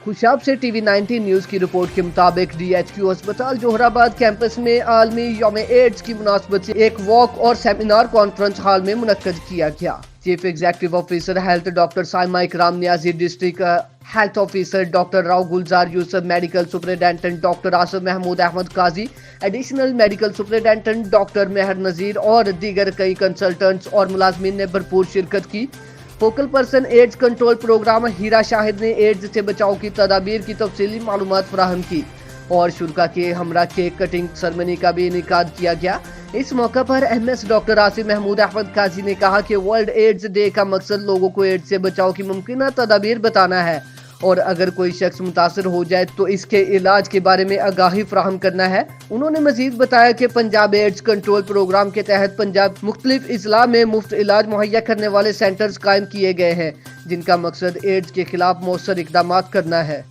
خوشاب سے T V 19 news کی report کے مطابق ڈی ایچ کیو اسپتال جوہرآباد کیمپس میں عالمی یوم ایڈز کی مناسبت سے ایک واک اور سیمینار کانفرنس ہال میں منعقد کیا گیا۔ Chief executive officer health doctor Saima Ikram Niazi, district health officer doctor Rao Gulzar Yousaf, medical superintendent doctor Asif Mahmood Ahmed Qazi, additional medical superintendent doctor مہر نذیر اور دیگر کئی کنسلٹنٹس اور ملازمین نے بھرپور شرکت کی۔ Focal person AIDS control programme Hira Shahid نے ایڈز سے بچاؤ کی تدابیر کی تفصیلی معلومات فراہم کی اور شرکاء کے ہمراہ کیک کٹنگ سرمنی کا بھی انعقاد کیا گیا۔ اس موقع پر M S doctor Asif Mahmood Ahmed Qazi نے کہا کہ ورلڈ ایڈز ڈے کا مقصد لوگوں کو ایڈز سے بچاؤ کی ممکنہ تدابیر بتانا ہے اور اگر کوئی شخص متاثر ہو جائے تو اس کے علاج کے بارے میں آگاہی فراہم کرنا ہے۔ انہوں نے مزید بتایا کہ پنجاب ایڈز کنٹرول پروگرام کے تحت پنجاب مختلف اضلاع میں مفت علاج مہیا کرنے والے سینٹرز قائم کیے گئے ہیں جن کا مقصد ایڈز کے خلاف مؤثر اقدامات کرنا ہے۔